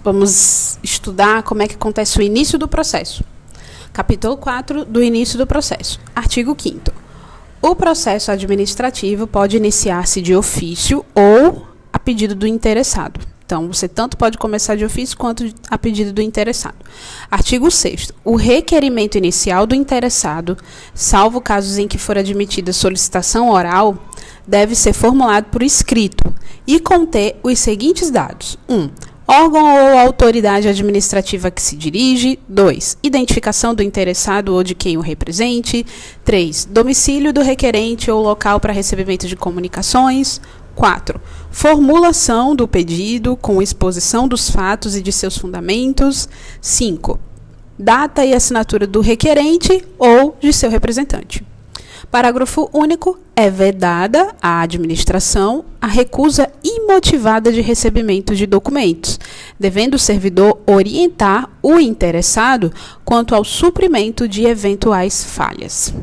Vamos estudar como é que acontece o início do processo. Capítulo 4 do início do processo. Artigo 5º. O processo administrativo pode iniciar-se de ofício ou a pedido do interessado. Então, você tanto pode começar de ofício quanto a pedido do interessado. Artigo 6º. O requerimento inicial do interessado, salvo casos em que for admitida solicitação oral, deve ser formulado por escrito e conter os seguintes dados. 1. Órgão ou autoridade administrativa a que se dirige. 2. Identificação do interessado ou de quem o represente. 3. Domicílio do requerente ou local para recebimento de comunicações. 4. Formulação do pedido com exposição dos fatos e de seus fundamentos. 5. Data e assinatura do requerente ou de seu representante. Parágrafo único. É vedada à administração a recusa imotivada de recebimento de documentos, devendo o servidor orientar o interessado quanto ao suprimento de eventuais falhas.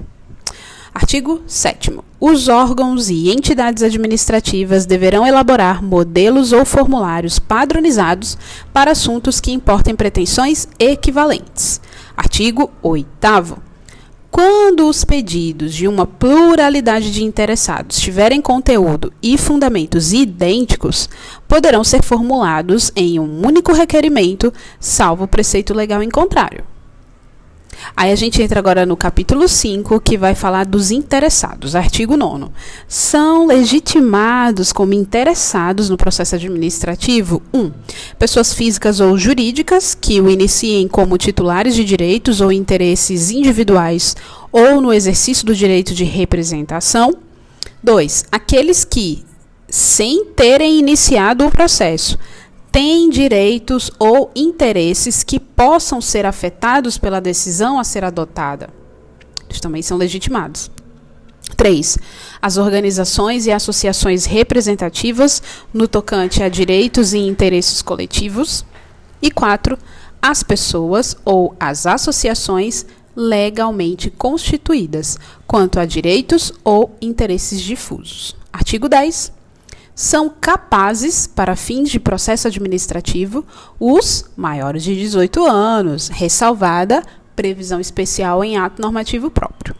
Artigo 7º. Os órgãos e entidades administrativas deverão elaborar modelos ou formulários padronizados para assuntos que importem pretensões equivalentes. Artigo 8º. Quando os pedidos de uma pluralidade de interessados tiverem conteúdo e fundamentos idênticos, poderão ser formulados em um único requerimento, salvo preceito legal em contrário. Aí a gente entra agora no capítulo 5, que vai falar dos interessados. Artigo 9º. São legitimados como interessados no processo administrativo 1. Pessoas físicas ou jurídicas que o iniciem como titulares de direitos ou interesses individuais ou no exercício do direito de representação. 2. Aqueles que, sem terem iniciado o processo, têm direitos ou interesses que possam ser afetados pela decisão a ser adotada. Eles também são legitimados. 3. As organizações e associações representativas no tocante a direitos e interesses coletivos. E 4. As pessoas ou as associações legalmente constituídas quanto a direitos ou interesses difusos. Artigo 10. São capazes, para fins de processo administrativo, os maiores de 18 anos, ressalvada previsão especial em ato normativo próprio.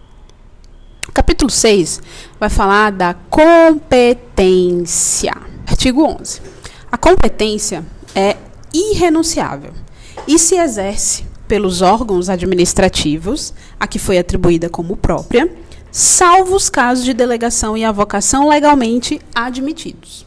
Capítulo 6 vai falar da competência. Artigo 11. A competência é irrenunciável e se exerce pelos órgãos administrativos, a que foi atribuída como própria, salvo os casos de delegação e avocação legalmente admitidos.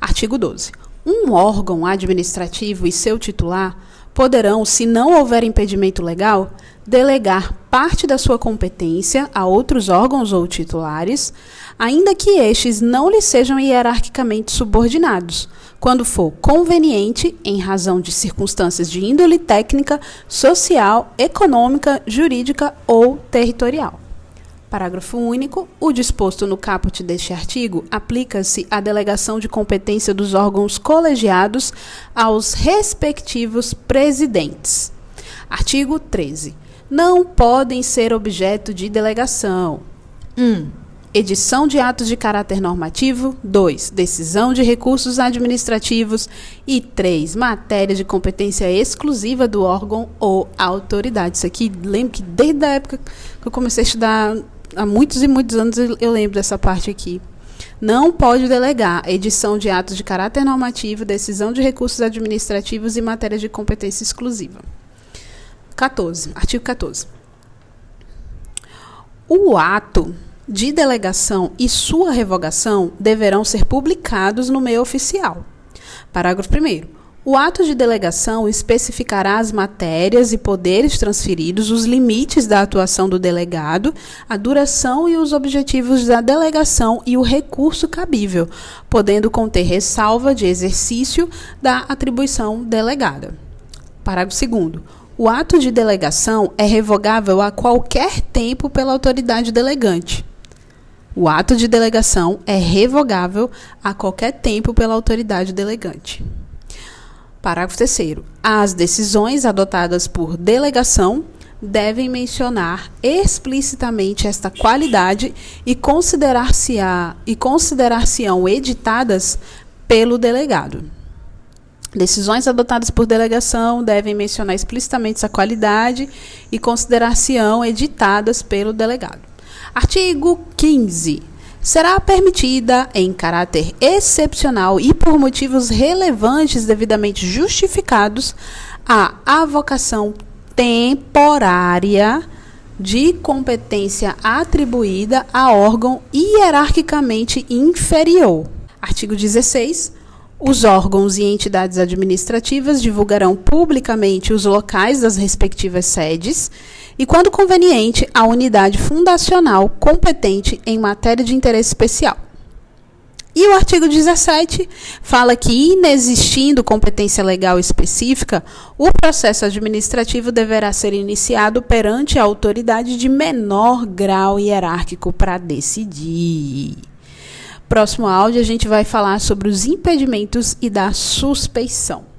Artigo 12. Um órgão administrativo e seu titular poderão, se não houver impedimento legal, delegar parte da sua competência a outros órgãos ou titulares, ainda que estes não lhe sejam hierarquicamente subordinados, quando for conveniente em razão de circunstâncias de índole técnica, social, econômica, jurídica ou territorial. Parágrafo único. O disposto no caput deste artigo aplica-se à delegação de competência dos órgãos colegiados aos respectivos presidentes. Artigo 13. Não podem ser objeto de delegação: 1. Edição de atos de caráter normativo. 2. Decisão de recursos administrativos. E 3. Matéria de competência exclusiva do órgão ou autoridade. Isso aqui, lembro que desde a época que eu comecei a estudar, há muitos e muitos anos, eu lembro dessa parte aqui. Não pode delegar edição de atos de caráter normativo, decisão de recursos administrativos e matéria de competência exclusiva. 14. Artigo 14. O ato de delegação e sua revogação deverão ser publicados no meio oficial. Parágrafo 1º. O ato de delegação especificará as matérias e poderes transferidos, os limites da atuação do delegado, a duração e os objetivos da delegação e o recurso cabível, podendo conter ressalva de exercício da atribuição delegada. Parágrafo 2º. O ato de delegação é revogável a qualquer tempo pela autoridade delegante. O ato de delegação é revogável a qualquer tempo pela autoridade delegante. Parágrafo 3º. As decisões adotadas por delegação devem mencionar explicitamente esta qualidade e considerar-se-ão editadas pelo delegado. Decisões adotadas por delegação devem mencionar explicitamente a qualidade e considerar-se-ão editadas pelo delegado. Artigo 15. Será permitida, em caráter excepcional e por motivos relevantes devidamente justificados, a avocação temporária de competência atribuída a órgão hierarquicamente inferior. Artigo 16. Os órgãos e entidades administrativas divulgarão publicamente os locais das respectivas sedes e, quando conveniente, a unidade fundacional competente em matéria de interesse especial. E o artigo 17 fala que, inexistindo competência legal específica, o processo administrativo deverá ser iniciado perante a autoridade de menor grau hierárquico para decidir. Próximo áudio, a gente vai falar sobre os impedimentos e da suspeição.